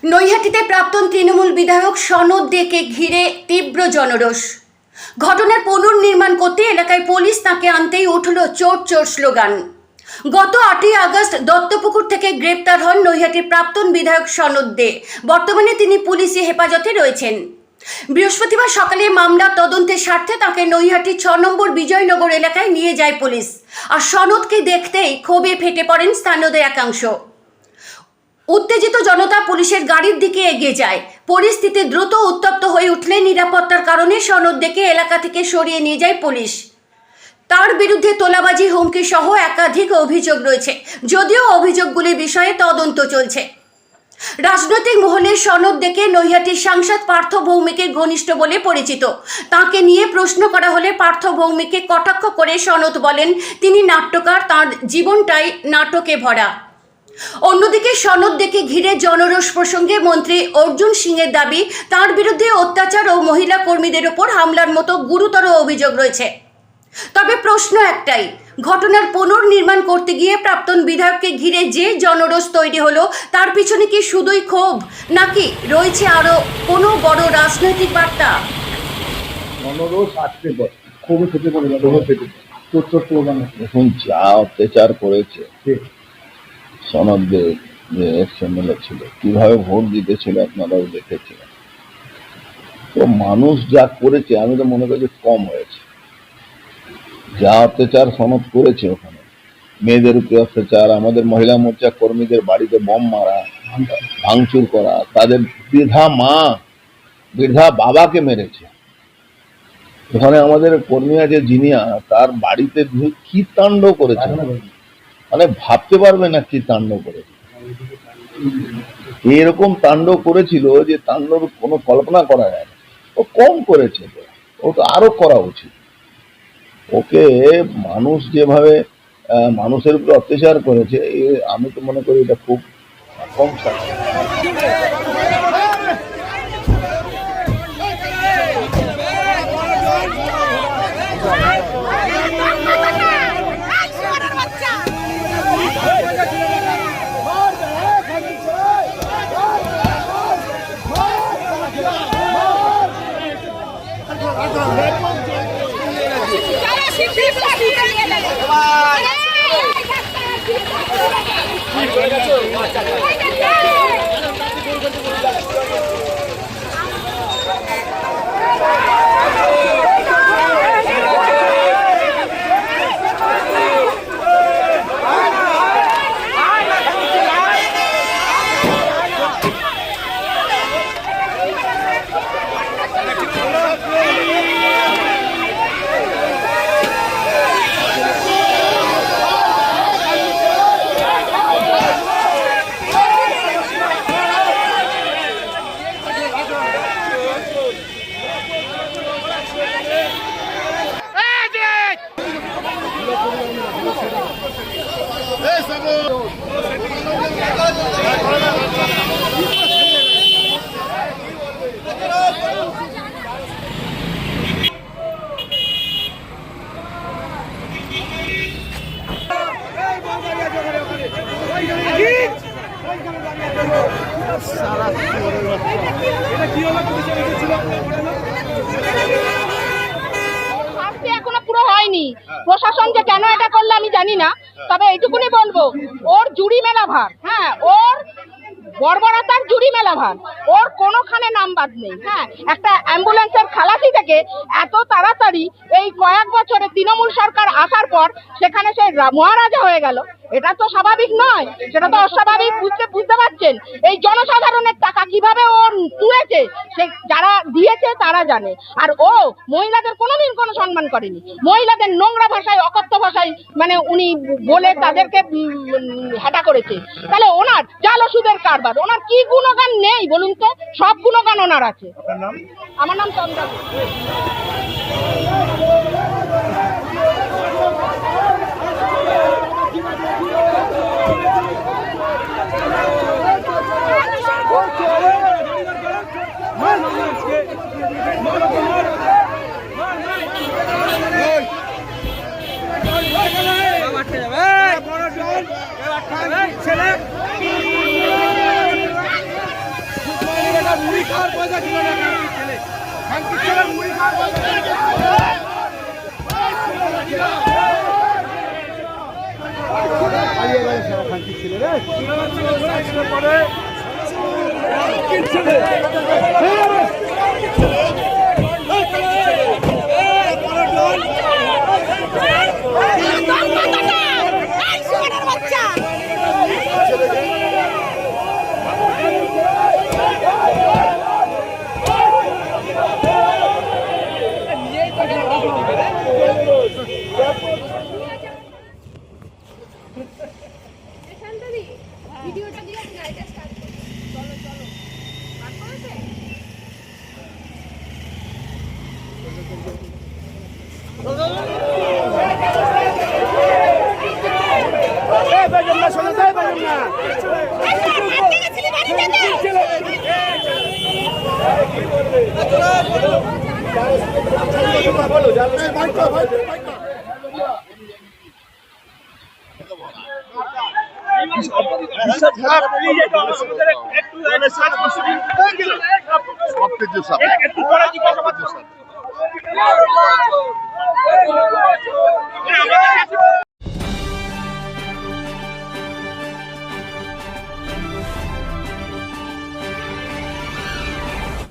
নৈহাটিতে প্রাক্তন তৃণমূল বিধায়ক সনদ দেকে ঘিরে তীব্র জনরোষ। ঘটনার পুনর্নির্মাণ করতে এলাকায় পুলিশ তাকে আনতেই উঠল চোর চোর স্লোগান। গত 8ই আগস্ট দত্তপুকুর থেকে গ্রেপ্তার হন নৈহাটির প্রাক্তন বিধায়ক সনদ দে। বর্তমানে তিনি পুলিশি হেফাজতে রয়েছেন। বৃহস্পতিবার সকালে মামলা তদন্তের স্বার্থে তাকে নৈহাটি 6 নম্বর বিজয়নগর এলাকায় নিয়ে যায় পুলিশ। আর সনদকে দেখতেই ক্ষোভে ফেটে পড়েন স্থানীয়দের একাংশ। উত্তেজিত জনতা পুলিশের গাড়ির দিকে এগিয়ে যায়। পরিস্থিতি দ্রুত উত্তপ্ত হয়ে উঠলে নিরাপত্তার কারণে সনদ দেকে এলাকা থেকে সরিয়ে নিয়ে যায় পুলিশ। তার বিরুদ্ধে তোলাবাজি, হুমকি সহ একাধিক অভিযোগ রয়েছে, যদিও অভিযোগগুলির বিষয়ে তদন্ত চলছে। রাজনৈতিক মহলে সনদ দেকে নৈহাটির সাংসদ পার্থ ভৌমিকের ঘনিষ্ঠ বলে পরিচিত। তাকে নিয়ে প্রশ্ন করা হলে পার্থ ভৌমিককে কটাক্ষ করে সনদ বলেন তিনি নাট্যকার, তার জীবনটাই নাটকে ভরা। অন্যদিকে সনদ দেকে ঘিরে জনরোষ প্রসঙ্গে মন্ত্রী অর্জুন সিংয়ের দাবি, তার বিরুদ্ধে অত্যাচার ও মহিলা কর্মীদের ওপর হামলার মতো গুরুতর অভিযোগ রয়েছে। তবে প্রশ্ন একটাই, ঘটনার পুনর্নির্মাণ করতে গিয়ে প্রাক্তন বিধায়ককে ঘিরে যে জনরোষ তৈরি হলো, তার পিছনে কি শুধুই ক্ষোভ, নাকি রয়েছে আরো কোনো বড় রাজনৈতিক বার্তা? জনরোষ আসতে পারে, ক্ষোভে ফেটে পড়ে যাবে, দেখুন, যা অত্যাচার করেছে সনদদের, যে এক্সএমএলএ ছিল, কিভাবে ভোট দিতেছিল আপনারাও দেখেছিলেন। তো মানুষ যা করেছে আমি তো মনে করি কম হয়েছে। যা অত্যাচার সনদ করেছে, ওখানে মেয়েদের উপরে অত্যাচার, আমাদের মহিলা মোর্চা কর্মীদের বাড়িতে বোম মারা, ভাঙচুর করা, তাদের বৃদ্ধা মা বৃদ্ধা বাবাকে মেরেছে। ওখানে আমাদের কর্মী আছে জিনিয়া, তার বাড়িতে কি তাণ্ডব করেছে, মানে ভাবতে পারবে না কি তাণ্ডব করেছে। এরকম তাণ্ডব করেছিল যে তাণ্ডব কোনো কল্পনা করা যায় না। ও কম করেছে, ওটা আরো করা উচিত। ওকে মানুষ যেভাবে মানুষের উপরে অত্যাচার করেছে, আমি তো মনে করি এটা খুব কম শাস্তি। এখনো পুরো হয়নি। প্রশাসন যে কেন এটা করলো আমি জানি না, তবে এইটুকুনি বলবো, ওর জুড়ি মেলা ভার, হ্যাঁ, ওর বর্বরতার জুড়ি মেলা ভার, ওর কোনোখানে নাম বাদ নেই। হ্যাঁ, একটা অ্যাম্বুলেন্সের খালাসি থেকে এত তাড়াতাড়ি এই কয়েক বছরে তৃণমূল সরকার আসার পর সেখানে সে মহারাজা হয়ে গেল, এটা তো স্বাভাবিক নয়, সেটা তো অস্বাভাবিক। বুঝতে পারছেন এই জনসাধারণের টাকা কিভাবে ও তুলেছে, সে যারা দিয়েছে তারা জানে। আর ও মহিলাদের কোনোদিন কোনো সম্মান করেনি। মহিলাদের নোংরা ভাষায়, অকথ্য ভাষায় মানে উনি বলে তাদেরকে হাঁটা করেছে। তাহলে ওনার জাল ওষুধের কারবার, ওনার কি গুণগান নেই বলুন তো? সব গুণগান ওনার আছে। আমার নাম চন্দ্রা। মুড়ি খাওয়ার পয়সা ছিল না খানকির ছেলে মুড়ি খাওয়ার পয়সা পালিয়ে গেছে সারা খানকির ছেলে রে ভিডিওটা দিয়ে গাড়িটা স্টার্ট করো। চলো চলো স্টার্ট করেছে? সবকিছু সব একটু পরে জিজ্ঞাসা করছি